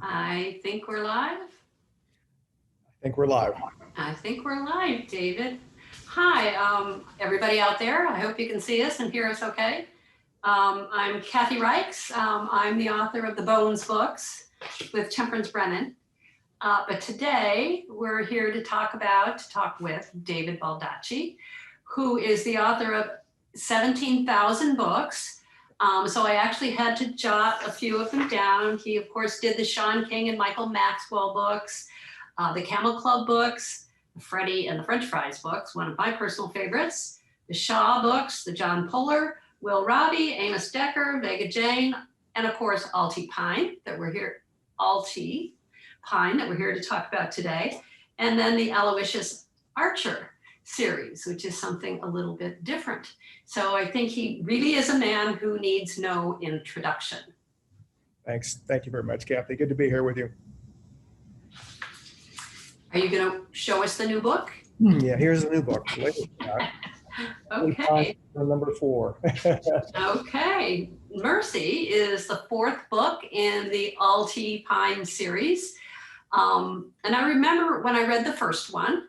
I think we're live. I think we're live. I think we're live, David. Hi, everybody out there. I hope you can see us and hear us okay. I'm Kathy Reichs. I'm the author of the Bones books with Temperance Brennan. But today we're here to talk with David Baldacci, who is the author of 17,000 books. So I actually had to jot a few of them down. He, of course, did the Sean King and Michael Maxwell books, the Camel Club books, the Freddie and the French Fries books, one of my personal favorites, the Shaw books, the John Puller, Will Robbie, Amos Decker, Vega Jane, and of course, Atlee Pine that we're here to talk about today. And then the Aloysius Archer series, which is something a little bit different. So I think he really is a man who needs no introduction. Thanks. Thank you very much, Kathy. Good to be here with you. Are you going to show us the new book? Yeah, here's the new book. Okay. Number 4. Okay. Mercy is the 4th book in the Atlee Pine series. And I remember when I read the first one,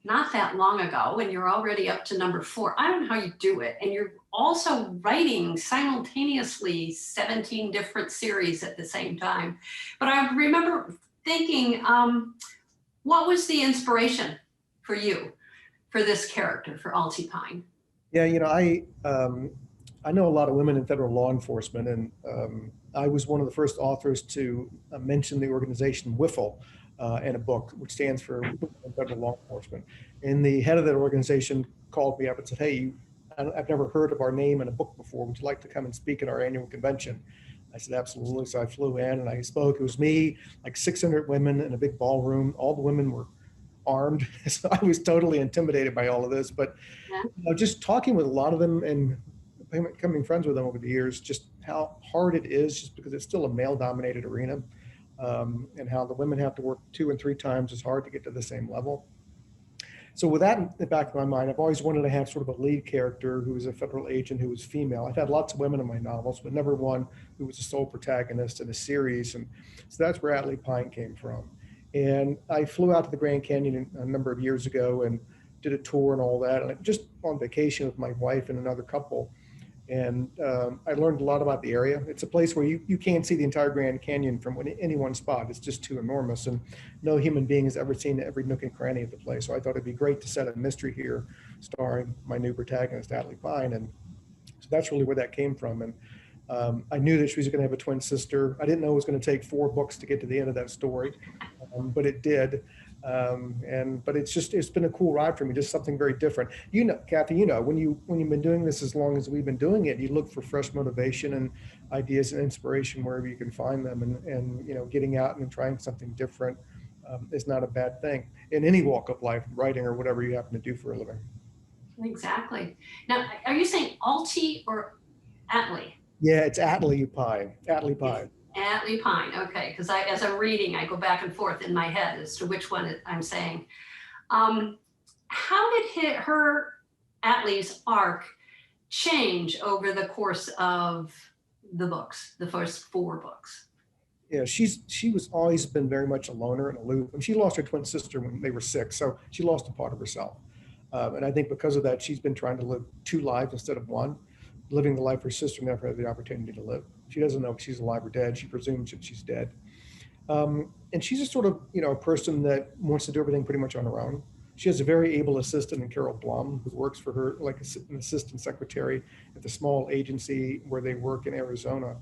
not that long ago, and you're already up to number 4. I don't know how you do it. And you're also writing simultaneously 17 different series at the same time. But I remember thinking, what was the inspiration for you for this character, for Atlee Pine? Yeah, you know, I know a lot of women in federal law enforcement, and I was one of the first authors to mention the organization WIFL in a book, which stands for Federal Law Enforcement. And the head of that organization called me up and said, "Hey, I've never heard of our name in a book before. Would you like to come and speak at our annual convention?" I said, "Absolutely." So I flew in and I spoke. It was me, like 600 women in a big ballroom. All the women were armed. So I was totally intimidated by all of this. But just talking with a lot of them and becoming friends with them over the years, just how hard it is, just because it's still a male-dominated arena. And how the women have to work 2 and 3 times as hard to get to the same level. So with that in the back of my mind, I've always wanted to have sort of a lead character who was a federal agent who was female. I've had lots of women in my novels, but never one who was the sole protagonist in a series. And so that's where Atlee Pine came from. And I flew out to the Grand Canyon a number of years ago and did a tour and all that. And just on vacation with my wife and another couple. And I learned a lot about the area. It's a place where you can't see the entire Grand Canyon from any one spot. It's just too enormous, and no human being has ever seen every nook and cranny of the place. So I thought it'd be great to set a mystery here, starring my new protagonist, Atlee Pine. And so that's really where that came from. And I knew that she was going to have a twin sister. I didn't know it was going to take 4 books to get to the end of that story, but it did. But it's been a cool ride for me, just something very different. You know, Kathy, you know, when you've been doing this as long as we've been doing it, you look for fresh motivation and ideas and inspiration wherever you can find them. And you know, getting out and trying something different is not a bad thing in any walk of life, writing or whatever you happen to do for a living. Exactly. Now, are you saying Atlee or Atlee? Yeah, it's Atlee Pine. Atlee Pine. Atlee Pine, okay, because as I'm reading, I go back and forth in my head as to which one I'm saying. How did Atlee's arc change over the course of the books, the first 4 books? Yeah, she was always been very much a loner and aloof. And she lost her twin sister when they were 6, so she lost a part of herself. And I think because of that, she's been trying to live 2 lives instead of 1, living the life her sister never had the opportunity to live. She doesn't know if she's alive or dead. She presumes that she's dead. And she's a sort of, you know, a person that wants to do everything pretty much on her own. She has a very able assistant in Carol Blum, who works for her like an assistant secretary at the small agency where they work in Arizona.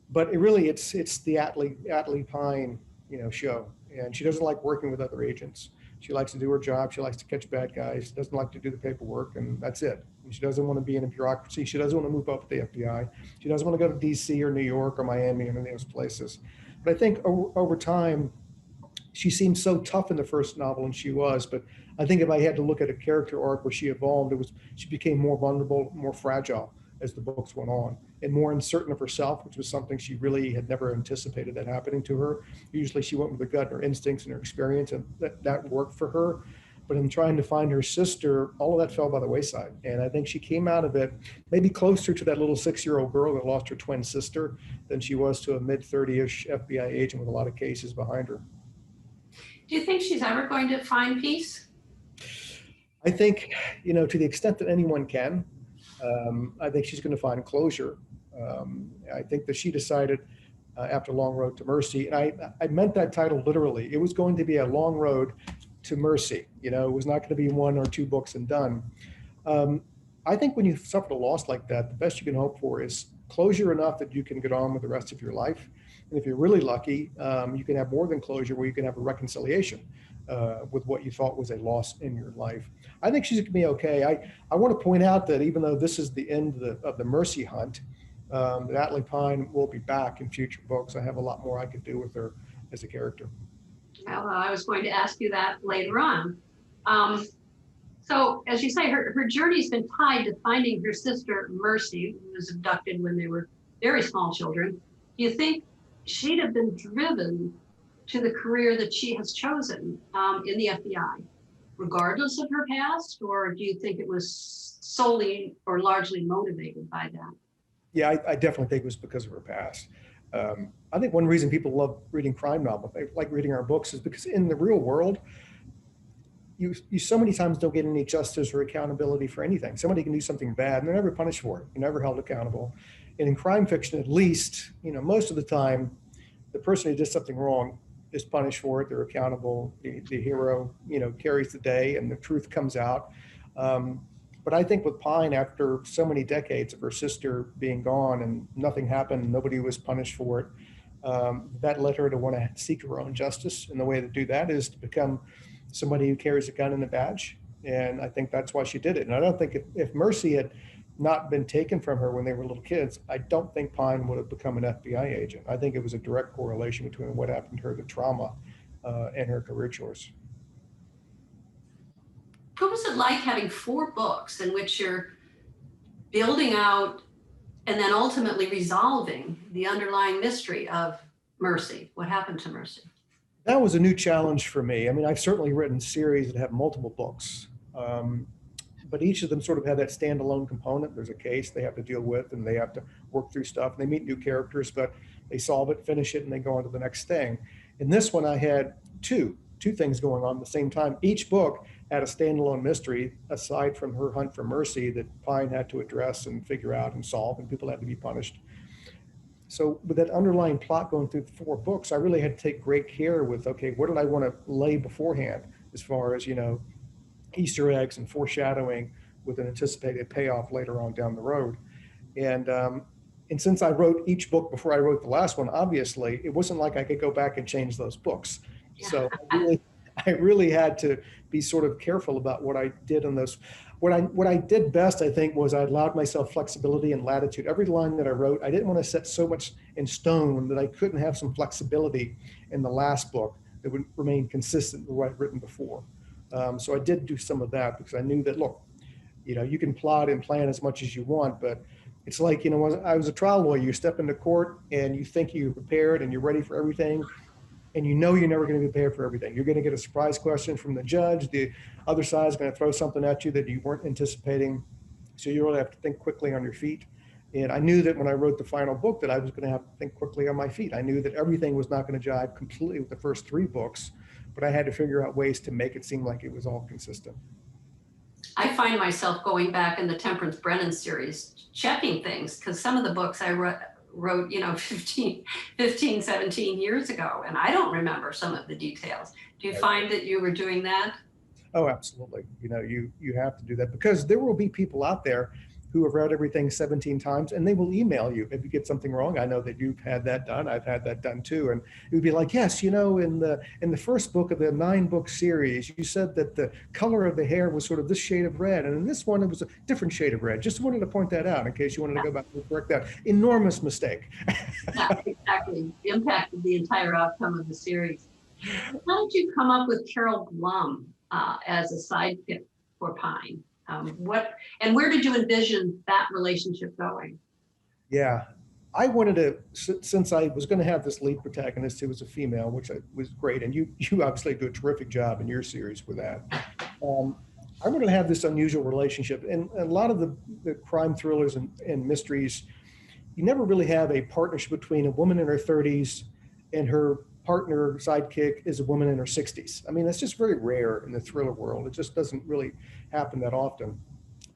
But it's the Atlee Pine, you know, show. And she doesn't like working with other agents. She likes to do her job. She likes to catch bad guys. She doesn't like to do the paperwork, and that's it. And she doesn't want to be in a bureaucracy. She doesn't want to move up with the FBI. She doesn't want to go to DC or New York or Miami or any of those places. But I think over time, she seemed so tough in the first novel, and she was. But I think if I had to look at a character arc where she evolved, she became more vulnerable, more fragile as the books went on, and more uncertain of herself, which was something she really had never anticipated that happening to her. Usually she went with her gut and her instincts and her experience, and that worked for her. But in trying to find her sister, all of that fell by the wayside. And I think she came out of it maybe closer to that little 6-year-old girl that lost her twin sister than she was to a mid-30-ish FBI agent with a lot of cases behind her. Do you think she's ever going to find peace? I think, to the extent that anyone can, I think she's going to find closure. I think that she decided after Long Road to Mercy, and I meant that title literally. It was going to be a long road to mercy. It was not going to be 1 or 2 books and done. I think when you've suffered a loss like that, the best you can hope for is closure enough that you can get on with the rest of your life. And if you're really lucky, you can have more than closure, where you can have a reconciliation with what you thought was a loss in your life. I think she's going to be okay. I want to point out that even though this is the end of the mercy hunt, that Atlee Pine will be back in future books. I have a lot more I could do with her as a character. Well, I was going to ask you that later on. So as you say, her journey's been tied to finding her sister Mercy, who was abducted when they were very small children. Do you think she'd have been driven to the career that she has chosen in the FBI, regardless of her past, or do you think it was solely or largely motivated by that? Yeah, I definitely think it was because of her past. I think one reason people love reading crime novels, they like reading our books, is because in the real world, you so many times don't get any justice or accountability for anything. Somebody can do something bad and they're never punished for it. They're never held accountable. And in crime fiction, at least, most of the time, the person who did something wrong is punished for it. They're accountable. The hero, carries the day and the truth comes out. But I think with Pine, after so many decades of her sister being gone and nothing happened, nobody was punished for it, that led her to want to seek her own justice. And the way to do that is to become somebody who carries a gun and a badge. And I think that's why she did it. And I don't think if Mercy had not been taken from her when they were little kids, I don't think Pine would have become an FBI agent. I think it was a direct correlation between what happened to her, the trauma, and her career choice. What was it like having 4 books in which you're building out and then ultimately resolving the underlying mystery of Mercy? What happened to Mercy? That was a new challenge for me. I mean, I've certainly written series that have multiple books, but each of them sort of had that standalone component. There's a case they have to deal with and they have to work through stuff, and they meet new characters, but they solve it, finish it, and they go on to the next thing. In this one, I had two things going on at the same time. Each book had a standalone mystery aside from her hunt for Mercy that Pine had to address and figure out and solve, and people had to be punished. So with that underlying plot going through the 4 books, I really had to take great care with, okay, what did I want to lay beforehand as far as, Easter eggs and foreshadowing with an anticipated payoff later on down the road. And since I wrote each book before I wrote the last one, obviously, it wasn't like I could go back and change those books. Yeah. So I really had to be sort of careful about what I did on those. What I did best, I think, was I allowed myself flexibility and latitude. Every line that I wrote, I didn't want to set so much in stone that I couldn't have some flexibility in the last book that would remain consistent with what I'd written before. So I did do some of that because I knew that, look, you can plot and plan as much as you want, but it's like, when I was a trial lawyer, you step into court and you think you're prepared and you're ready for everything. And you're never going to be prepared for everything. You're going to get a surprise question from the judge. The other side is going to throw something at you that you weren't anticipating. So you really have to think quickly on your feet. And I knew that when I wrote the final book that I was going to have to think quickly on my feet. I knew that everything was not going to jive completely with the first 3 books, but I had to figure out ways to make it seem like it was all consistent. I find myself going back in the Temperance Brennan series, checking things, because some of the books I wrote 15, 17 years ago, and I don't remember some of the details. Do you find that you were doing that? Oh, absolutely. You have to do that, because there will be people out there who have read everything 17 times, and they will email you if you get something wrong. I know that you've had that done. I've had that done too. And it would be like, yes, in the first book of the 9-book series, you said that the color of the hair was sort of this shade of red. And in this one, it was a different shade of red. Just wanted to point that out in case you wanted to go back and correct that enormous mistake. Yeah, exactly. It impacted the entire outcome of the series. How did you come up with Carol Blum as a sidekick for Pine? Where did you envision that relationship going? Yeah, I wanted to, since I was going to have this lead protagonist who was a female, which was great, and you obviously do a terrific job in your series with that. um, I wanted to have this unusual relationship. And a lot of the crime thrillers and mysteries, you never really have a partnership between a woman in her 30s and her partner sidekick is a woman in her 60s. I mean, that's just very rare in the thriller world. It just doesn't really happen that often.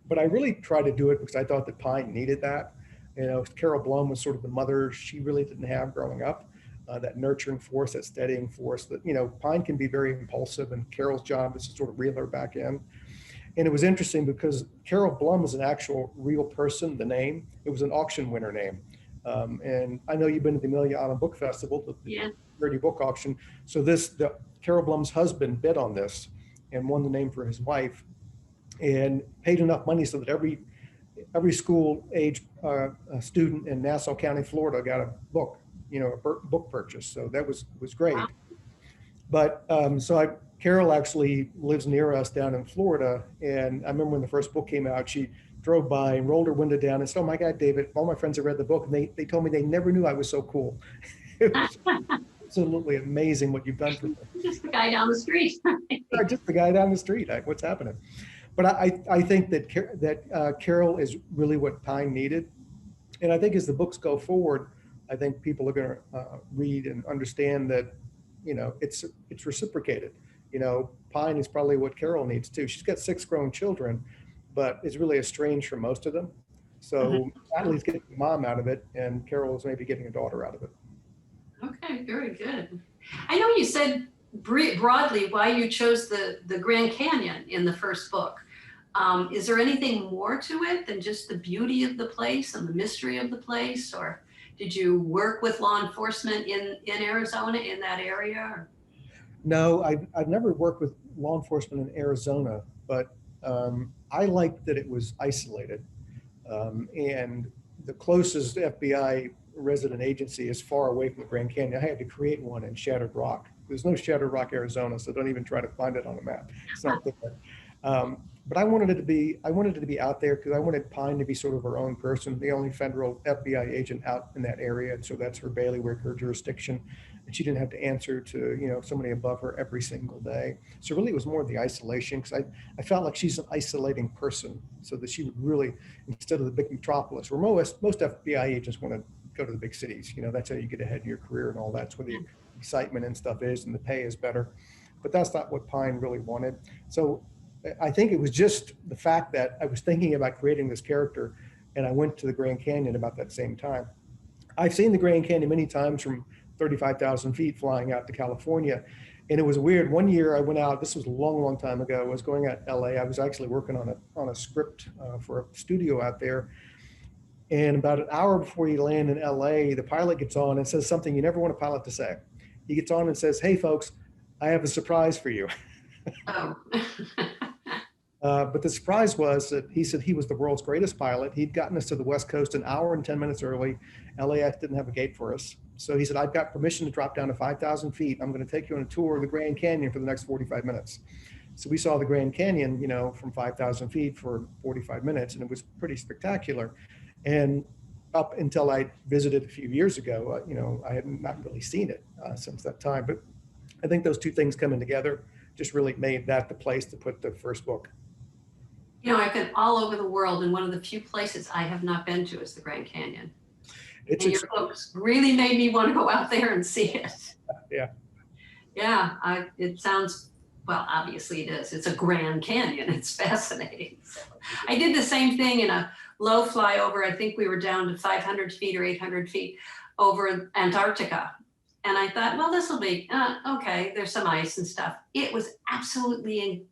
But I really tried to do it because I thought that Pine needed that. You know, Carol Blum was sort of the mother she really didn't have growing up, that nurturing force, that steadying force that, you know, Pine can be very impulsive and Carol's job is to sort of reel her back in. And it was interesting because Carol Blum is an actual real person, the name. It was an auction winner name. And I know you've been to the Amelia Island Book Festival, the Yeah. charity book auction. So the Carol Blum's husband bid on this and won the name for his wife and paid enough money so that every school age student in Nassau County, Florida got a book, you know, a book purchase. So that was great. Wow. But Carol actually lives near us down in Florida. And I remember when the first book came out, she drove by and rolled her window down and said, "Oh my God, David, all my friends have read the book." And they told me they never knew I was so cool. It was absolutely amazing what you've done for me. Just the guy down the street. Just the guy down the street. What's happening? But I think that Carol is really what Pine needed. And I think as the books go forward, I think people are going to read and understand that, you know, it's reciprocated. You know, Pine is probably what Carol needs too. She's got 6 grown children, but is really estranged from most of them. So Atlee's getting the mom out of it, and Carol is maybe getting a daughter out of it. Okay, very good. I know you said broadly why you chose the Grand Canyon in the first book. Is there anything more to it than just the beauty of the place and the mystery of the place? Or did you work with law enforcement in Arizona, in that area? No, I've never worked with law enforcement in Arizona, but I liked that it was isolated. And the closest FBI resident agency is far away from the Grand Canyon. I had to create one in Shattered Rock. There's no Shattered Rock, Arizona, so don't even try to find it on a map. It's not there. But I wanted it to be out there because I wanted Pine to be sort of her own person, the only federal FBI agent out in that area. And so that's her bailiwick, her jurisdiction. And she didn't have to answer to, you know, somebody above her every single day. So really it was more of the isolation because I felt like she's an isolating person so that she would really, instead of the big metropolis, where most FBI agents want to go to the big cities, you know, that's how you get ahead in your career and all that. That's where the excitement and stuff is and the pay is better. But that's not what Pine really wanted. So I think it was just the fact that I was thinking about creating this character and I went to the Grand Canyon about that same time. I've seen the Grand Canyon many times from 35,000 feet flying out to California. And it was weird. One year I went out, this was a long, long time ago. I was going out to LA. I was actually working on a script for a studio out there. And about an hour before you land in LA, the pilot gets on and says something you never want a pilot to say. He gets on and says, "Hey folks, I have a surprise for you." Oh. But the surprise was that he said he was the world's greatest pilot. He'd gotten us to the West Coast an hour and 10 minutes early. LAX didn't have a gate for us. So he said, "I've got permission to drop down to 5,000 feet. I'm going to take you on a tour of the Grand Canyon for the next 45 minutes. So we saw the Grand Canyon, you know, from 5,000 feet for 45 minutes, and it was pretty spectacular. And up until I visited a few years ago, you know, I had not really seen it since that time. But I think those two things coming together just really made that the place to put the first book. You know, I've been all over the world, and one of the few places I have not been to is the Grand Canyon. And your books really made me want to go out there and see it. Yeah. Yeah, it sounds, well, obviously it is. It's a Grand Canyon. It's fascinating. So I did the same thing in a low flyover. I think we were down to 500 feet or 800 feet over Antarctica. And I thought, well, this will be, okay, there's some ice and stuff. It was absolutely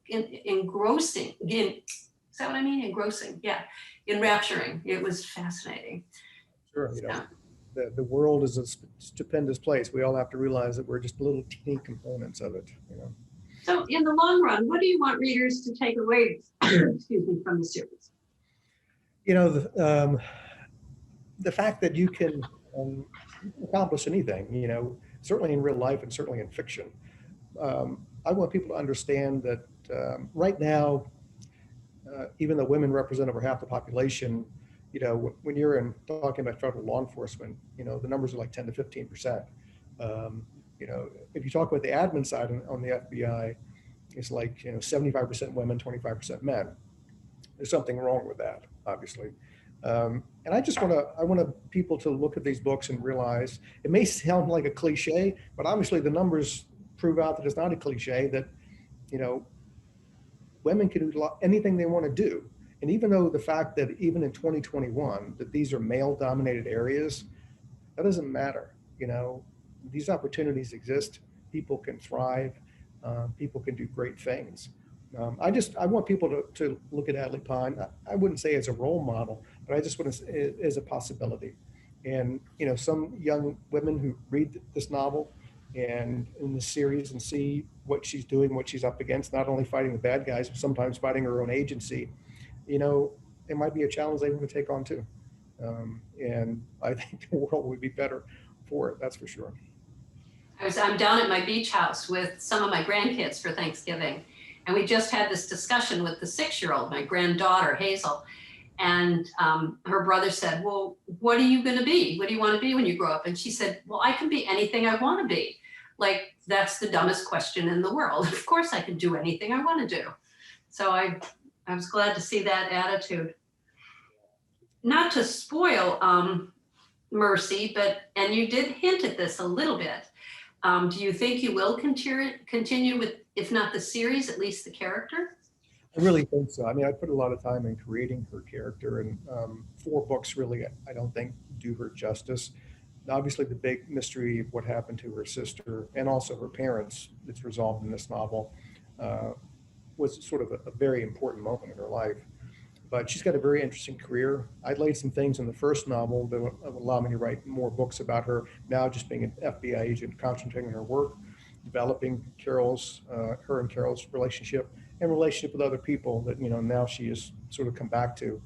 engrossing. Is that what I mean? Engrossing, yeah. Enrapturing. It was fascinating. Sure, you know, the world is a stupendous place. We all have to realize that we're just little teeny components of it, you know. So in the long run, what do you want readers to take away, excuse me, from the series? You know, the fact that you can accomplish anything, you know, certainly in real life and certainly in fiction. I want people to understand that right now, even though women represent over half the population, you know, when you're talking about federal law enforcement, you know, the numbers are like 10 to 15%. You know, if you talk about the admin side on the FBI, It's like, 75% women, 25% men. There's something wrong with that, obviously. And I want people to look at these books and realize it may sound like a cliche, but obviously the numbers prove out that it's not a cliche, that, you know, women can do anything they want to do. And even though the fact that even in 2021, that these are male dominated areas, that doesn't matter. These opportunities exist. People can thrive. People can do great things. I want people to look at Atlee Pine. I wouldn't say as a role model, but I just want to as a possibility. And some young women who read this novel and in the series and see what she's doing, what she's up against, not only fighting the bad guys, but sometimes fighting her own agency. It might be a challenge they want to take on too. And I think the world would be better for it. That's for sure. I'm down at my beach house with some of my grandkids for Thanksgiving. And we just had this discussion with the 6-year-old, my granddaughter, Hazel. And her brother said, well, what are you going to be? What do you want to be when you grow up? And she said, well, I can be anything I want to be. Like, that's the dumbest question in the world. Of course I can do anything I want to do. So I was glad to see that attitude. Not to spoil Mercy, and you did hint at this a little bit. Do you think you will continue with, if not the series, at least the character? I really think so. I mean, I put a lot of time in creating her character, and 4 books really, I don't think, do her justice. Obviously, the big mystery of what happened to her sister and also her parents that's resolved in this novel was sort of a very important moment in her life. But she's got a very interesting career. I laid some things in the first novel that would allow me to write more books about her. Now, just being an FBI agent, concentrating on her work, developing her and Carol's relationship and relationship with other people that, now she has sort of come back to.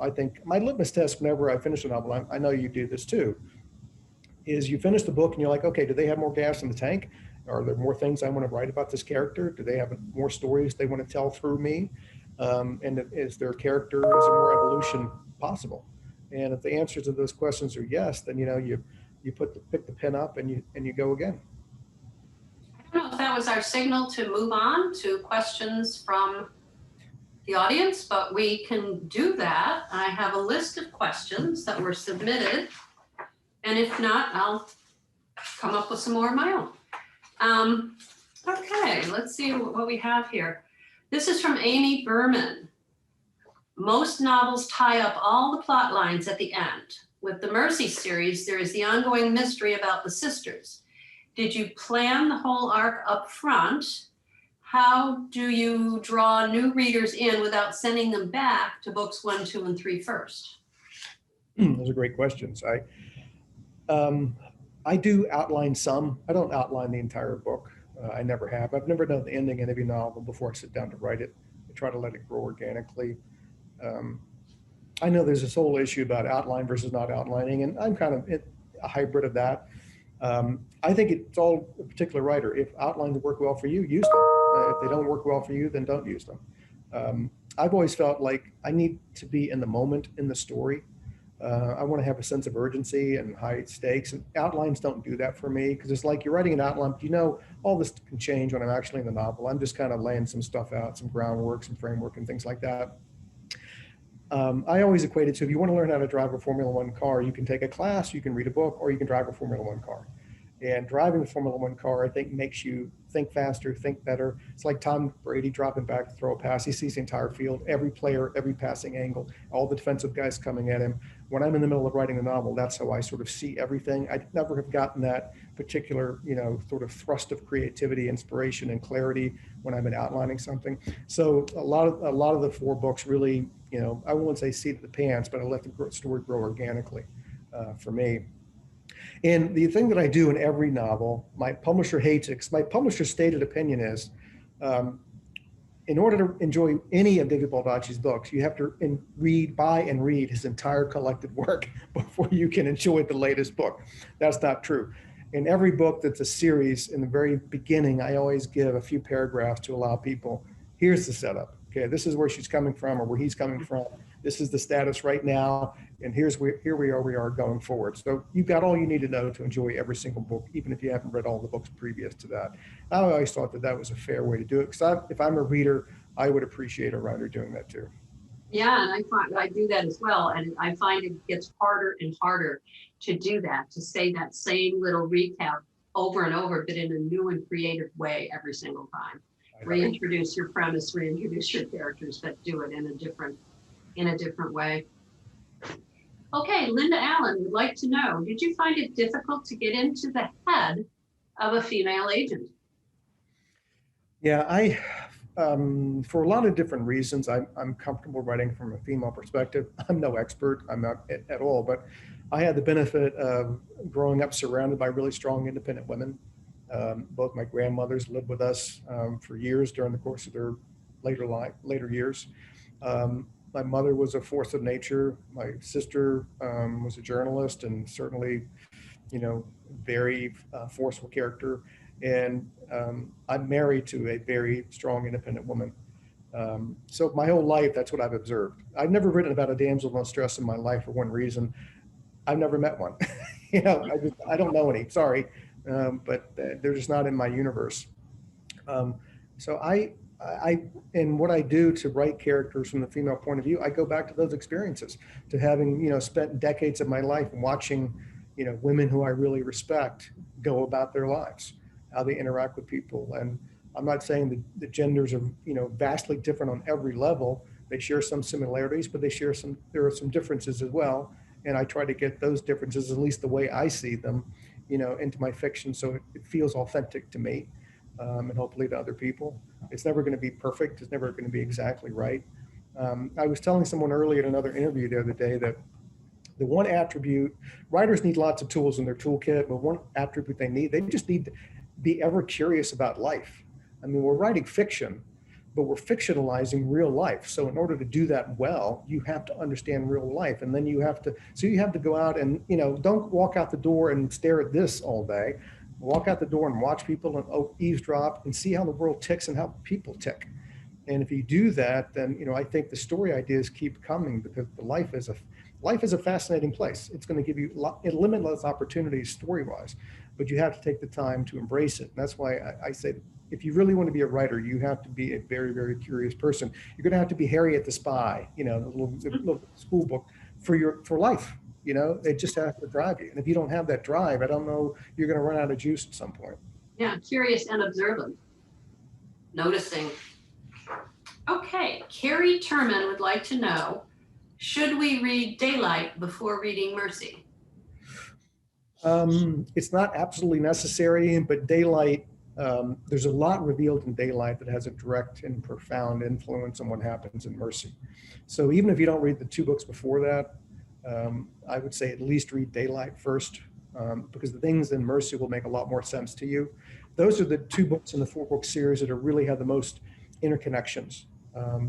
I think my litmus test whenever I finish a novel, I know you do this too, is you finish the book and you're like, okay, do they have more gas in the tank? Are there more things I want to write about this character? Do they have more stories they want to tell through me? And is their character, is there more evolution possible? And if the answers to those questions are yes, then you pick the pen up and you go again. I don't know if that was our signal to move on to questions from the audience, but we can do that. I have a list of questions that were submitted, and if not, I'll come up with some more of my own. Okay, let's see what we have here. This is from Amy Berman. Most novels tie up all the plot lines at the end. With the Mercy series, there is the ongoing mystery about the sisters. Did you plan the whole arc up front? How do you draw new readers in without sending them back to books 1, 2, and 3 first? Those are great questions. I do outline some. I don't outline the entire book. I never have. I've never done the ending in every novel before I sit down to write it. I try to let it grow organically. I know there's this whole issue about outline versus not outlining, and I'm kind of a hybrid of that. I think it's all a particular writer. If outlines work well for you, use them. If they don't work well for you, then don't use them. I've always felt like I need to be in the moment in the story. I want to have a sense of urgency and high stakes, and outlines don't do that for me, because it's like you're writing an outline, but all this can change when I'm actually in the novel. I'm just kind of laying some stuff out, some groundwork, some framework and things like that. I always equate it to, if you want to learn how to drive a Formula One car, you can take a class, you can read a book, or you can drive a Formula One car. And driving the Formula One car, I think, makes you think faster, think better. It's like Tom Brady dropping back to throw a pass. He sees the entire field, every player, every passing angle, all the defensive guys coming at him. When I'm in the middle of writing a novel, that's how I sort of see everything. I never have gotten that particular, sort of thrust of creativity, inspiration, and clarity when I've been outlining something. So a lot of the 4 books really, I won't say seat of the pants, but I let the story grow organically for me. And the thing that I do in every novel, my publisher hates it, because my publisher's stated opinion is, in order to enjoy any of David Baldacci's books, you have to buy and read his entire collected work before you can enjoy the latest book. That's not true. In every book that's a series, in the very beginning, I always give a few paragraphs to allow people, here's the setup. Okay, this is where she's coming from or where he's coming from. This is the status right now. And here we are going forward. So you've got all you need to know to enjoy every single book, even if you haven't read all the books previous to that. I always thought that that was a fair way to do it, because if I'm a reader, I would appreciate a writer doing that too. Yeah, and I find I do that as well. And I find it gets harder and harder to do that, to say that same little recap over and over, but in a new and creative way every single time. Reintroduce your premise, reintroduce your characters, but do it in a different way. Okay, Linda Allen would like to know, did you find it difficult to get into the head of a female agent? Yeah, for a lot of different reasons, I'm comfortable writing from a female perspective. I'm no expert, I'm not at all, but I had the benefit of growing up surrounded by really strong independent women. Both my grandmothers lived with us for years during the course of their later years. My mother was a force of nature. My sister was a journalist and certainly, very forceful character. And I'm married to a very strong, independent woman. So my whole life, that's what I've observed. I've never written about a damsel in distress in my life for one reason. I've never met one. I don't know any. Sorry, but they're just not in my universe. So and what I do to write characters from the female point of view, I go back to those experiences, to having spent decades of my life watching women who I really respect go about their lives, how they interact with people. And I'm not saying that the genders are vastly different on every level. They share some similarities, but there are some differences as well. And I try to get those differences, at least the way I see them, into my fiction, so it feels authentic to me, and hopefully to other people. It's never going to be perfect. It's never going to be exactly right. I was telling someone earlier in another interview the other day that the one attribute, writers need lots of tools in their toolkit, but one attribute they just need to be ever curious about life. I mean, we're writing fiction, but we're fictionalizing real life. So in order to do that well, you have to understand real life. And then you have to go out and, don't walk out the door and stare at this all day. Walk out the door and watch people and eavesdrop and see how the world ticks and how people tick. And if you do that, then, I think the story ideas keep coming, because life is a fascinating place. It's going to give you limitless opportunities story-wise, but you have to take the time to embrace it. And that's why I say, if you really want to be a writer, you have to be a very, very curious person. You're going to have to be Harriet the Spy, the little school book for life. It just has to drive you. And if you don't have that drive, I don't know, you're going to run out of juice at some point. Yeah, curious and observant, noticing. Okay, Carrie Turman would like to know, should we read Daylight before reading Mercy? It's not absolutely necessary, but Daylight, there's a lot revealed in Daylight that has a direct and profound influence on what happens in Mercy. So even if you don't read the two books before that, I would say at least read Daylight first, because the things in Mercy will make a lot more sense to you. Those are the two books in the 4-book series that really have the most interconnections.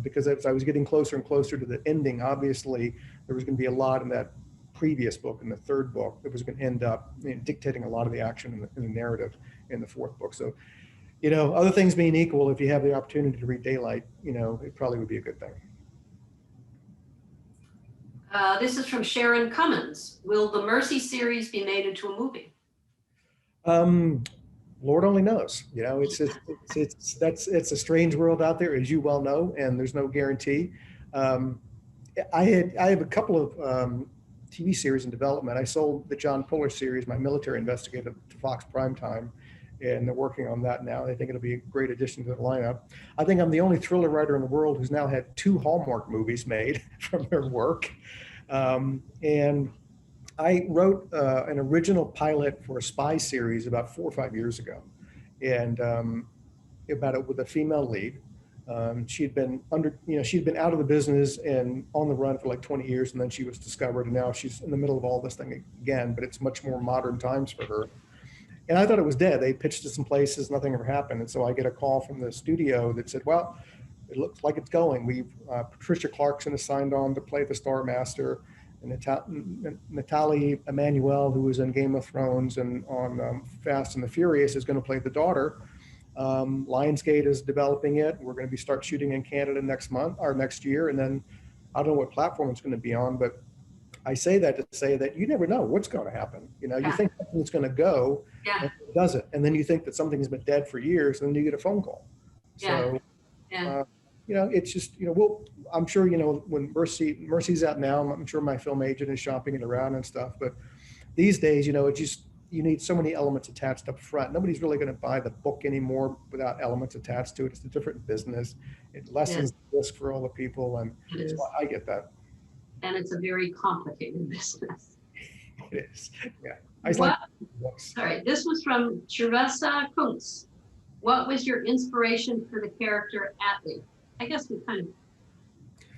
Because as I was getting closer and closer to the ending, obviously there was going to be a lot in that previous book, in the third book, that was going to end up dictating a lot of the action in the narrative in the 4th book. So, other things being equal, if you have the opportunity to read Daylight, it probably would be a good thing. This is from Sharon Cummins. Will the Mercy series be made into a movie? Lord only knows. It's a strange world out there, as you well know, and there's no guarantee. I have a couple of TV series in development. I sold the John Puller series, my military investigative, to Fox Primetime, and they're working on that now. They think it'll be a great addition to the lineup. I think I'm the only thriller writer in the world who's now had 2 Hallmark movies made from their work. And I wrote an original pilot for a spy series about 4 or 5 years ago, and about it with a female lead. She'd been out of the business and on the run for like 20 years, and then she was discovered, and now she's in the middle of all this thing again, but it's much more modern times for her. And I thought it was dead. They pitched it some places, nothing ever happened. And so I get a call from the studio that said, well, it looks like it's going. Patricia Clarkson is signed on to play the Star Master, and Natalie Emmanuel, who was in Game of Thrones and on Fast and the Furious, is going to play the daughter. Lionsgate is developing it. We're going to start shooting in Canada next year. And then I don't know what platform it's going to be on, but I say that to say that you never know what's going to happen. You know, you Yeah. think something's going to go Yeah. and it doesn't. And then you think that something's been dead for years and then you get a phone call. Yeah. So, Yeah. you know, it's just, you know, I'm sure, you know, when Mercy's out now, I'm sure my film agent is shopping it around and stuff. But these days, you know, it just, you need so many elements attached up front. Nobody's really going to buy the book anymore without elements attached to it. It's a different business. It Yes, lessens the risk for all the people. And it so is. I get that. And it's a very complicated business. It is. Yeah. I just like What, books. sorry, this was from Teresa Kuntz. What was your inspiration for the character Atlee? I guess we kind of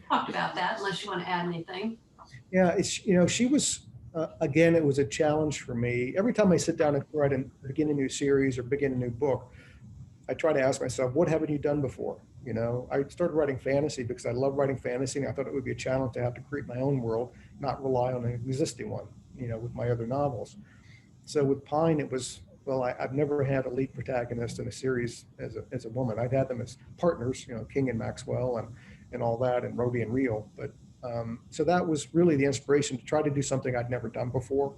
talked about that, unless you want to add anything. Yeah, it's, you know, she was, again, it was a challenge for me. Every time I sit down and write and begin a new series or begin a new book, I try to ask myself, what haven't you done before? You know, I started writing fantasy because I love writing fantasy, and I thought it would be a challenge to have to create my own world, not rely on an existing one, you know, with my other novels. So with Pine, it was, well, I've never had a lead protagonist in a series as a woman. I've had them as partners, you know, King and Maxwell and all that, and Rhodey and Reel. But so that was really the inspiration to try to do something I'd never done before.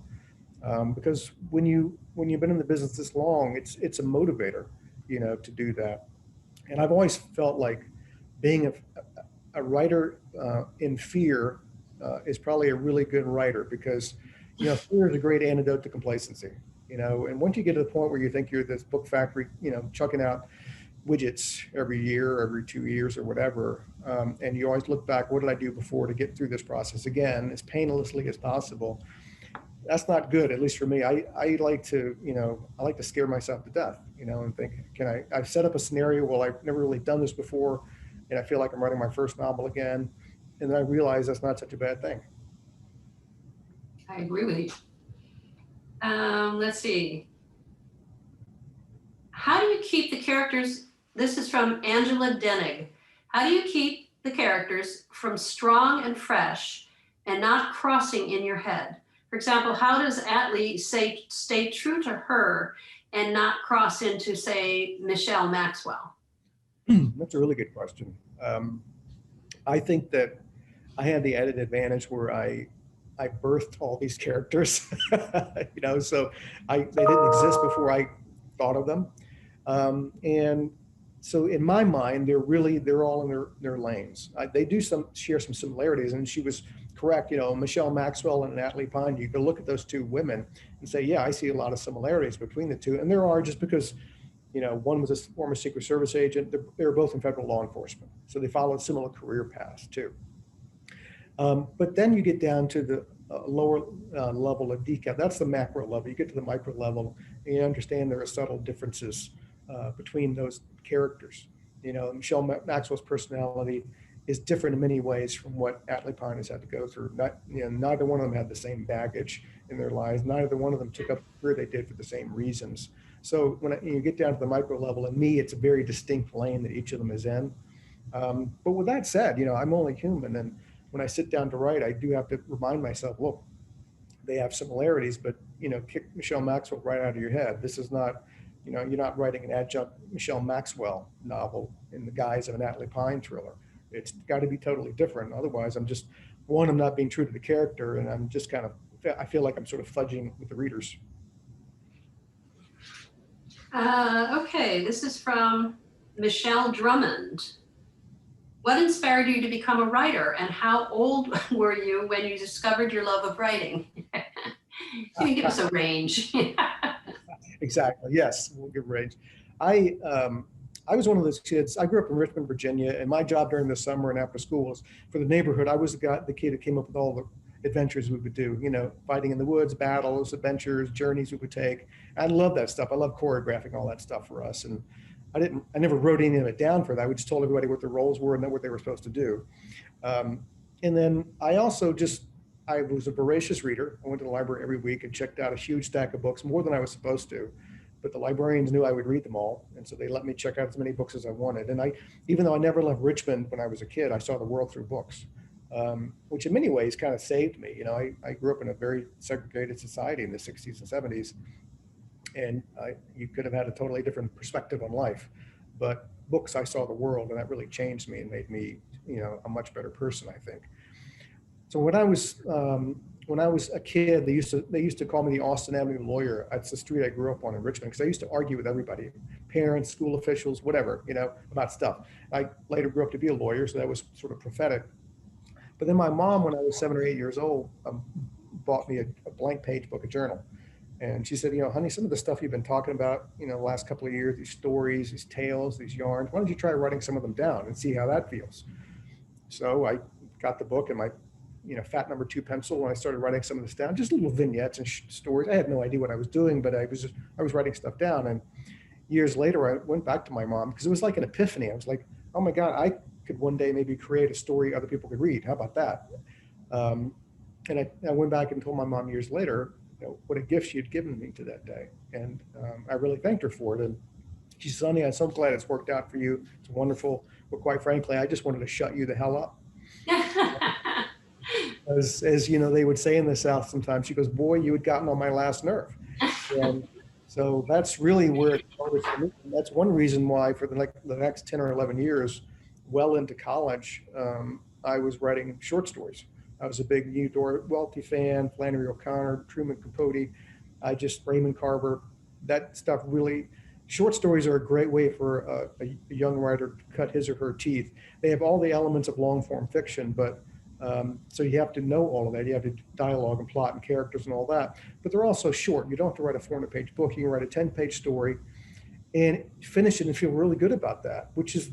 Because when you've been in the business this long, it's a motivator, you know, to do that. And I've always felt like being a writer in fear is probably a really good writer, because, you know, fear is a great antidote to complacency. You know, and once you get to the point where you think you're this book factory, you know, chucking out widgets every year, every 2 years or whatever, and you always look back, what did I do before to get through this process again as painlessly as possible? That's not good, at least for me. I like to, you know, I like to scare myself to death, you know, and think, I've set up a scenario, well, I've never really done this before, and I feel like I'm writing my first novel again. And then I realize that's not such a bad thing. I agree with you. Let's see. How do you keep the characters? This is from Angela Denig. How do you keep the characters from strong and fresh and not crossing in your head? For example, how does Atlee stay true to her and not cross into, say, Michelle Maxwell? That's a really good question. I think that I had the added advantage where I birthed all these characters, you know, so they didn't exist before I thought of them. And so in my mind, they're all in their lanes. They do share some similarities, and she was correct. You know, Michelle Maxwell and Atlee Pine, you can look at those two women and say, yeah, I see a lot of similarities between the two. And there are, just because, you know, one was a former Secret Service agent. They're both in federal law enforcement. So they followed similar career paths too. But then you get down to the lower level of decaf. That's the macro level. You get to the micro level, and you understand there are subtle differences between those characters. You know, Michelle Maxwell's personality is different in many ways from what Atlee Pine has had to go through. Neither one of them had the same baggage in their lives. Neither one of them took up the career they did for the same reasons. So when you get down to the micro level, in me, it's a very distinct lane that each of them is in. But with that said, you know, I'm only human, and when I sit down to write, I do have to remind myself, look, they have similarities, but, you know, kick Michelle Maxwell right out of your head. This is not, you know, you're not writing an adjunct Michelle Maxwell novel in the guise of an Atlee Pine thriller. It's got to be totally different. Otherwise, I'm not being true to the character, and I'm just I feel like I'm sort of fudging with the readers. Okay, this is from Michelle Drummond. What inspired you to become a writer, and how old were you when you discovered your love of writing? Can you give us a range? Exactly. Yes, we'll give range. I was one of those kids. I grew up in Richmond, Virginia, and my job during the summer and after school was for the neighborhood. I was the kid who came up with all the adventures we would do. You know, fighting in the woods, battles, adventures, journeys we would take. I love that stuff. I love choreographing all that stuff for us. And I never wrote any of it down for that. We just told everybody what the roles were and what they were supposed to do. And then I was a voracious reader. I went to the library every week and checked out a huge stack of books, more than I was supposed to. But the librarians knew I would read them all, and so they let me check out as many books as I wanted. And even though I never left Richmond when I was a kid, I saw the world through books, which in many ways kind of saved me. You know, I grew up in a very segregated society in the 60s and 70s, and you could have had a totally different perspective on life. But books, I saw the world, and that really changed me and made me, you know, a much better person, I think. So when I was when I was a kid, they used to call me the Austin Avenue lawyer. That's the street I grew up on in Richmond, because I used to argue with everybody, parents, school officials, whatever, about stuff. I later grew up to be a lawyer, so that was sort of prophetic. But then my mom, when I was 7 or 8 years old, bought me a blank page book, a journal. And she said, honey, some of the stuff you've been talking about, the last couple of years, these stories, these tales, these yarns, why don't you try writing some of them down and see how that feels? So I got the book and my, fat number 2 pencil, and I started writing some of this down, just little vignettes and stories. I had no idea what I was doing, but I was writing stuff down. And years later, I went back to my mom, because it was like an epiphany. I was like, oh my God, I could one day maybe create a story other people could read. How about that? And I went back and told my mom years later, what a gift she had given me to that day. And I really thanked her for it. And she said, honey, I'm so glad it's worked out for you. It's wonderful. But quite frankly, I just wanted to shut you the hell up. As they would say in the South sometimes, she goes, boy, you had gotten on my last nerve. And so that's really where it started for me. And that's one reason why for the next 10 or 11 years, well into college, I was writing short stories. I was a big Theodore Welty fan, Flannery O'Connor, Truman Capote, Raymond Carver. That stuff really, short stories are a great way for a young writer to cut his or her teeth. They have all the elements of long form fiction, but so you have to know all of that. You have to dialogue and plot and characters and all that, but they're also short. You don't have to write a 400-page book. You can write a 10-page story and finish it and feel really good about that, which is,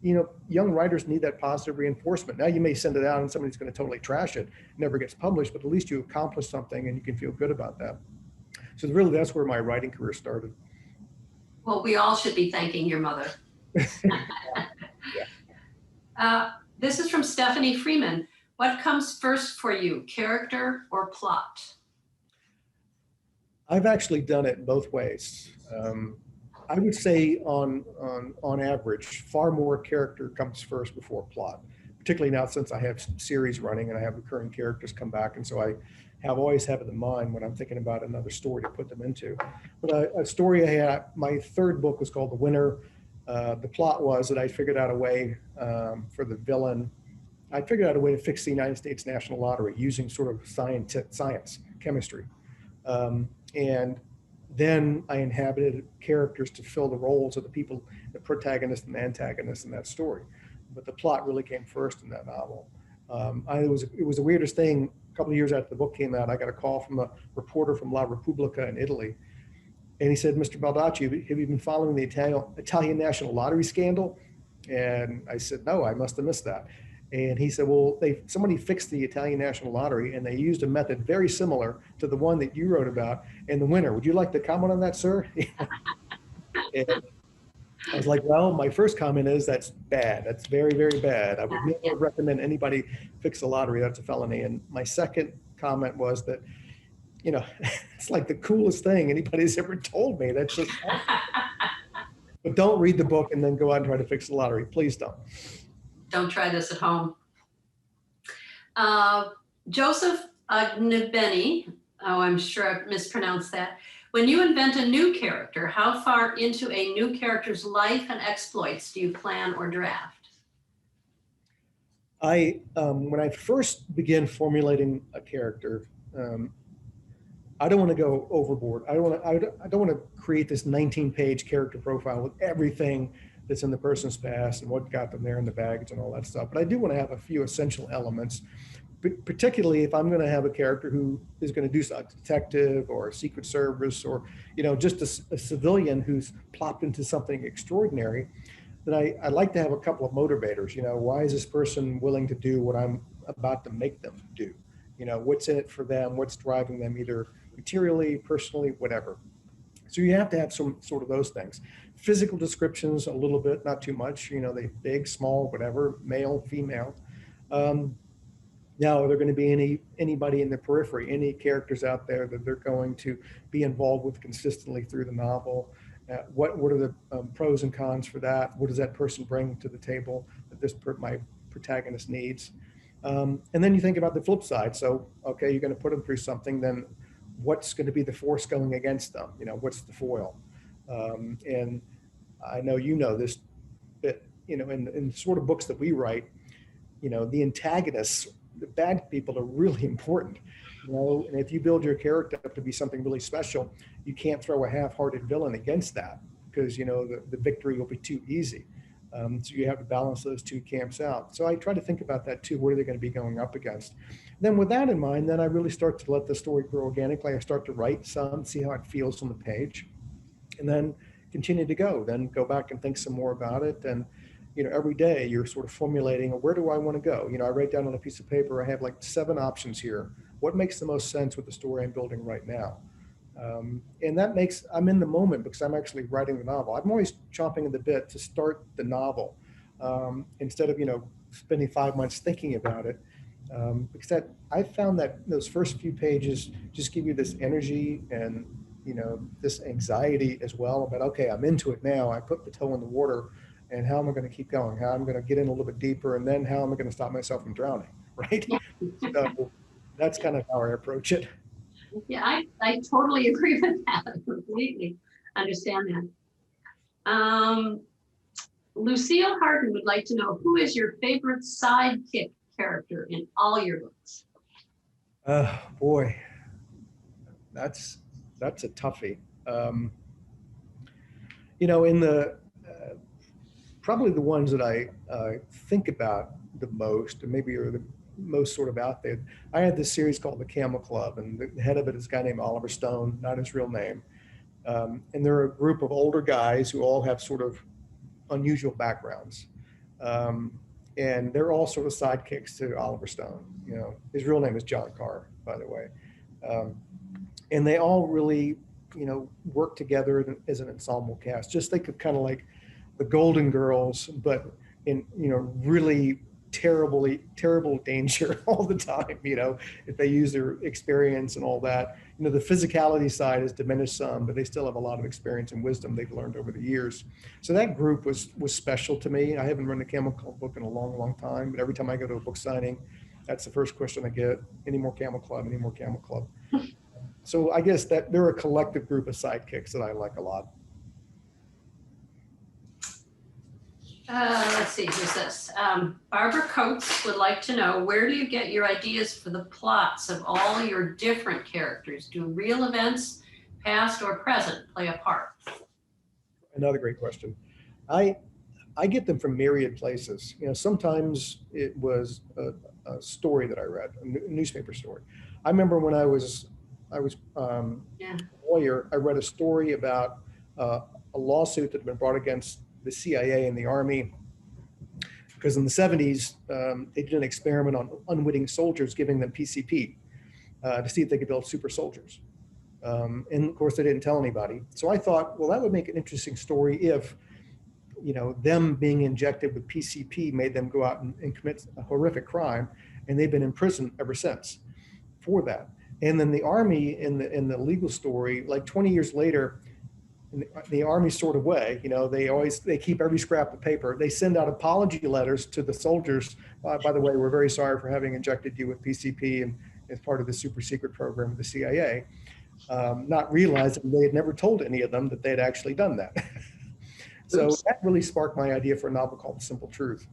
young writers need that positive reinforcement. Now you may send it out and somebody's going to totally trash it, never gets published, but at least you accomplished something and you can feel good about that. So really, that's where my writing career started. Well, we all should be thanking your mother. This is from Stephanie Freeman. What comes first for you, character or plot? I've actually done it both ways. I would say on average, far more character comes first before plot, particularly now since I have series running and I have recurring characters come back. And so I always have it in mind when I'm thinking about another story to put them into. But a story I had, my third book was called The Winner. The plot was that I figured out a way for the villain. I figured out a way to fix the United States National Lottery using sort of science, chemistry. And then I inhabited characters to fill the roles of the people, the protagonist and the antagonist in that story. But the plot really came first in that novel. It was the weirdest thing. A couple of years after the book came out, I got a call from a reporter from La Repubblica in Italy. And he said, Mr. Baldacci, have you been following the Italian National Lottery scandal? And I said, no, I must have missed that. And he said, well, somebody fixed the Italian National Lottery and they used a method very similar to the one that you wrote about in The Winner. Would you like to comment on that, sir? And I was like, well, my first comment is that's bad. That's very, very bad. I would never recommend anybody fix the lottery. That's a felony. And my second comment was that, it's like the coolest thing anybody's ever told me. That's just awesome. But don't read the book and then go out and try to fix the lottery. Please don't. Don't try this at home. Joseph Agnibeni, I'm sure I mispronounced that. When you invent a new character, how far into a new character's life and exploits do you plan or draft? When I first began formulating a character, I don't want to go overboard. I don't want to create this 19-page character profile with everything that's in the person's past and what got them there in the baggage and all that stuff. But I do want to have a few essential elements, particularly if I'm going to have a character who is going to do a detective or a Secret Service or, just a civilian who's plopped into something extraordinary. Then I like to have a couple of motivators. Why is this person willing to do what I'm about to make them do? What's in it for them? What's driving them either materially, personally, whatever. So you have to have some sort of those things. Physical descriptions, a little bit, not too much, they big, small, whatever, male, female. Now, are there going to be anybody in the periphery, any characters out there that they're going to be involved with consistently through the novel? What are the pros and cons for that? What does that person bring to the table that my protagonist needs? And then you think about the flip side. So, okay, you're going to put them through something, then what's going to be the force going against them? What's the foil? And I know this, but in the sort of books that we write, the antagonists, the bad people are really important. You know, and if you build your character up to be something really special, you can't throw a half-hearted villain against that because, you know, the victory will be too easy. So you have to balance those two camps out. So I try to think about that too. What are they going to be going up against? Then with that in mind, then I really start to let the story grow organically. I start to write some, see how it feels on the page, and then continue to go. Then go back and think some more about it. And, you know, every day you're sort of formulating, where do I want to go? You know, I write down on a piece of paper, I have like 7 options here. What makes the most sense with the story I'm building right now? And that makes, I'm in the moment because I'm actually writing the novel. I'm always chomping at the bit to start the novel instead of, you know, spending 5 months thinking about it. Because that, I found that those first few pages just give you this energy and, you know, this anxiety as well about, okay, I'm into it now. I put the toe in the water, and how am I going to keep going? How am I going to get in a little bit deeper? And then how am I going to stop myself from drowning? Right. So that's kind of how I approach it. Yeah, I totally agree with that. I completely understand that. Lucille Harden would like to know, who is your favorite sidekick character in all your books? Boy, that's a toughie. You know, in the probably the ones that I think about the most, and maybe are the most sort of out there. I had this series called the Camel Club, and the head of it is a guy named Oliver Stone, not his real name. And they're a group of older guys who all have sort of unusual backgrounds. And they're all sort of sidekicks to Oliver Stone. You know, his real name is John Carr, by the way. And they all really, you know, work together as an ensemble cast. Just think of kind of like the Golden Girls, but in, you know, really terrible danger all the time, you know, if they use their experience and all that. You know, the physicality side has diminished some, but they still have a lot of experience and wisdom they've learned over the years. So that group was special to me. I haven't run a Camel Club book in a long time, but every time I go to a book signing, that's the first question I get: any more Camel Club, any more Camel Club? So I guess that they're a collective group of sidekicks that I like a lot. Let's see, who's this? Barbara Coates would like to know, where do you get your ideas for the plots of all your different characters? Do real events, past or present, play a part? Another great question. I get them from myriad places. You know, sometimes it was a story that I read, a newspaper story. I remember when I was a lawyer, I read a story about a lawsuit that had been brought against the CIA and the Army, because in the 70s, they did an experiment on unwitting soldiers, giving them PCP to see if they could build super soldiers. And of course, they didn't tell anybody. So I thought, well, that would make an interesting story if, you know, them being injected with PCP made them go out and commit a horrific crime, and they've been in prison ever since for that. And then the Army in the legal story, like 20 years later, in the Army sort of way, you know, they keep every scrap of paper. They send out apology letters to the soldiers. By the way, we're very sorry for having injected you with PCP and as part of the super secret program of the CIA, not realizing they had never told any of them that they had actually done that. So that really sparked my idea for a novel called Simple Truth.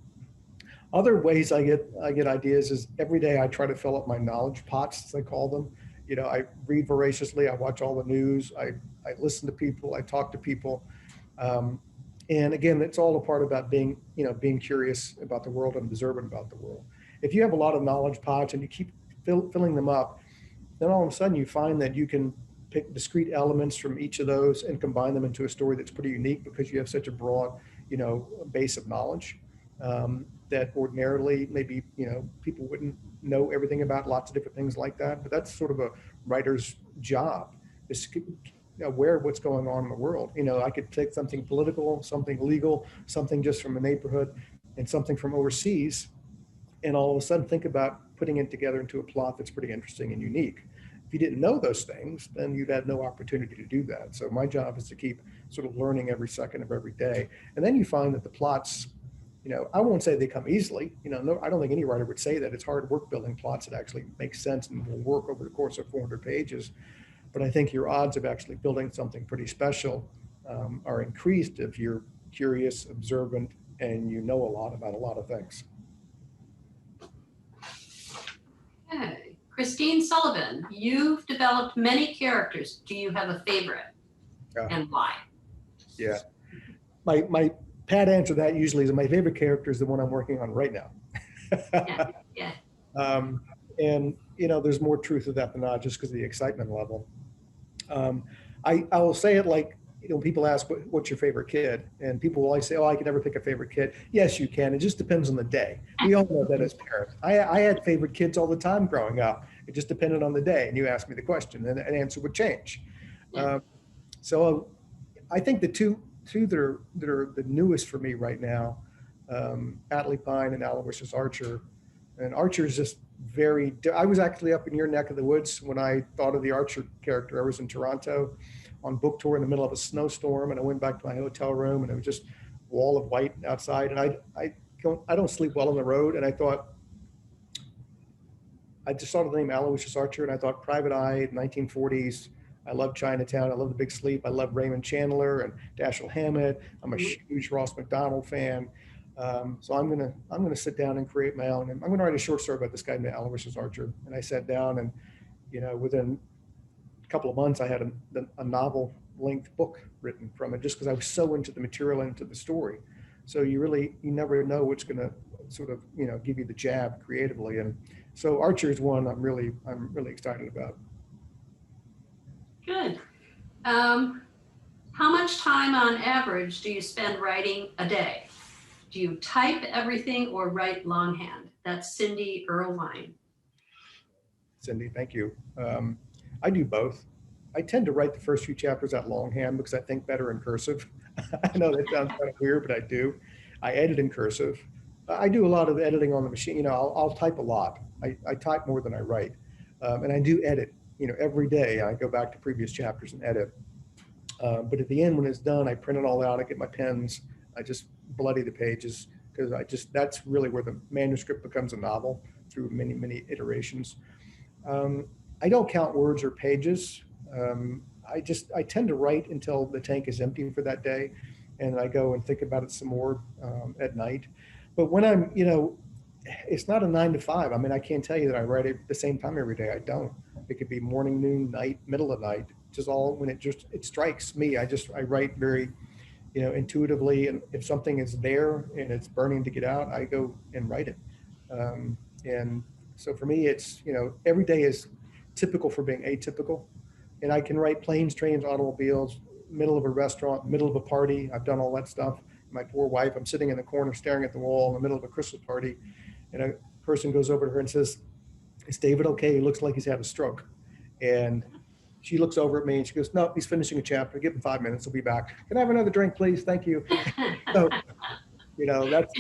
Other ways I get ideas is every day I try to fill up my knowledge pots, as they call them. You know, I read voraciously, I watch all the news, I listen to people, I talk to people. And again, it's all a part about being, you know, being curious about the world and observant about the world. If you have a lot of knowledge pots and you keep filling them up, then all of a sudden you find that you can pick discrete elements from each of those and combine them into a story that's pretty unique, because you have such a broad, you know, base of knowledge that ordinarily maybe, you know, people wouldn't know everything about, lots of different things like that. But that's sort of a writer's job, is to be aware of what's going on in the world. You know, I could take something political, something legal, something just from a neighborhood, and something from overseas, and all of a sudden think about putting it together into a plot that's pretty interesting and unique. If you didn't know those things, then you'd had no opportunity to do that. So my job is to keep sort of learning every second of every day. And then you find that the plots, you know, I won't say they come easily. You know, no, I don't think any writer would say that. It's hard work building plots that actually make sense and will work over the course of 400 pages. But I think your odds of actually building something pretty special are increased if you're curious, observant, and you know a lot about a lot of things. Okay, Christine Sullivan, you've developed many characters. Do you have a favorite Yeah. and why? Yeah. My pat answer to that usually is my favorite character is the one I'm working on right now. Yeah, yeah. And, you know, there's more truth to that than not, just because of the excitement level. I will say it like, you know, people ask, what's your favorite kid? And people will always say, oh, I can never pick a favorite kid. Yes, you can. It just depends on the day. We all know that as parents. I had favorite kids all the time growing up. It just depended on the day. And you asked me the question and an answer would change. Yeah. So I think the two that are the newest for me right now, Atlee Pine and Aloysius Archer. And Archer is just I was actually up in your neck of the woods when I thought of the Archer character. I was in Toronto on book tour in the middle of a snowstorm, and I went back to my hotel room, and it was just a wall of white outside. And I don't sleep well on the road, and I thought, I just saw the name Aloysius Archer, and I thought Private Eye, 1940s. I love Chinatown. I love The Big Sleep. I love Raymond Chandler and Dashiell Hammett. I'm a huge Ross McDonald fan. So I'm gonna sit down and create my own. And I'm gonna write a short story about this guy named Aloysius Archer. And I sat down, and you know, within a couple of months, I had a novel-length book written from it, just because I was so into the material and into the story. So you never know what's gonna sort of, you know, give you the jab creatively. And so Archer is one I'm really excited about. Good. How much time on average do you spend writing a day? Do you type everything or write longhand? That's Cindy Erlewine. Cindy, thank you. I do both. I tend to write the first few chapters out longhand because I think better in cursive. I know that sounds kind of weird, but I do. I edit in cursive. I do a lot of editing on the machine. You know, I'll type a lot. I type more than I write. And I do edit, you know, every day. I go back to previous chapters and edit. But at the end, when it's done, I print it all out. I get my pens. I just bloody the pages, because that's really where the manuscript becomes a novel through many, many iterations. I don't count words or pages. I tend to write until the tank is empty for that day, and I go and think about it some more at night. But when I'm, you know, it's not a 9 to 5. I mean, I can't tell you that I write at the same time every day. I don't. It could be morning, noon, night, middle of night. Just all when it strikes me. I write very, you know, intuitively. And if something is there and it's burning to get out, I go and write it. And so for me, it's, you know, every day is typical for being atypical. And I can write planes, trains, automobiles, middle of a restaurant, middle of a party. I've done all that stuff. My poor wife, I'm sitting in the corner staring at the wall in the middle of a Christmas party, and a person goes over to her and says, "Is David okay? He looks like he's had a stroke." And she looks over at me and she goes, "No, he's finishing a chapter. Give him 5 minutes. He'll be back. Can I have another drink, please? Thank you." So, you know, that's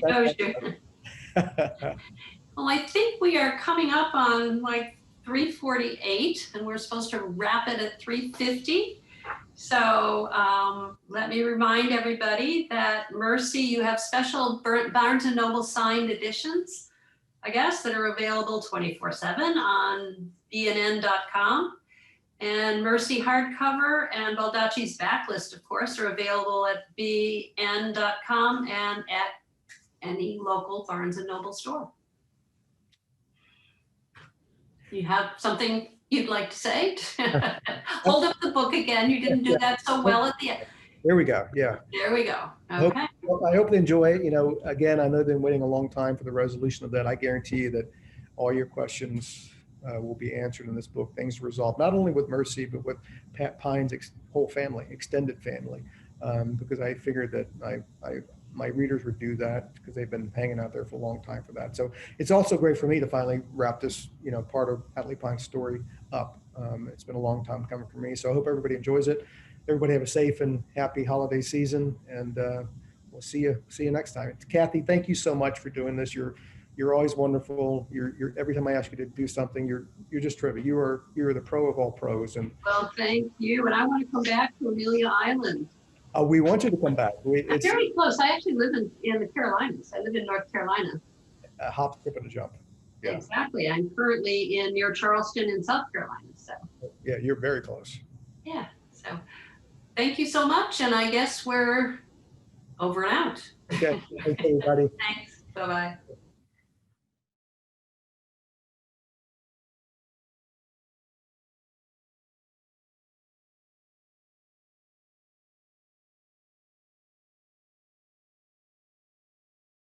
Well, I think we are coming up on like 3:48, and we're supposed to wrap it at 3:50. So let me remind everybody that Mercy, you have special Barnes & Noble signed editions, I guess, that are available 24/7 on bnn.com. And Mercy hardcover and Baldacci's backlist, of course, are available at bn.com and at any local Barnes & Noble store. You have something you'd like to say? Hold up the book again. You didn't do that so well at the end. There we go. Yeah. There we go. Okay. I hope they enjoy it. You know, again, I know they've been waiting a long time for the resolution of that. I guarantee you that all your questions will be answered in this book. Things resolved, not only with Mercy, but with Pat Pine's whole family, extended family, because I figured that my readers would do that because they've been hanging out there for a long time for that. So it's also great for me to finally wrap this, you know, part of Atlee Pine's story up. It's been a long time coming for me. So I hope everybody enjoys it. Everybody have a safe and happy holiday season, and we'll see you next time. Kathy, thank you so much for doing this. You're always wonderful. You're every time I ask you to do something, you're just terrific. You're the pro of all pros. And well, thank you. And I want to come back to Amelia Island. We want you to come back. It's very close. I actually live in the Carolinas. I live in North Carolina. A hop, skip, and a jump. Yeah. Exactly. I'm currently near Charleston in South Carolina. So. Yeah, you're very close. Yeah. So thank you so much. And I guess we're over and out. Okay. Thanks, everybody. Thanks. Bye-bye.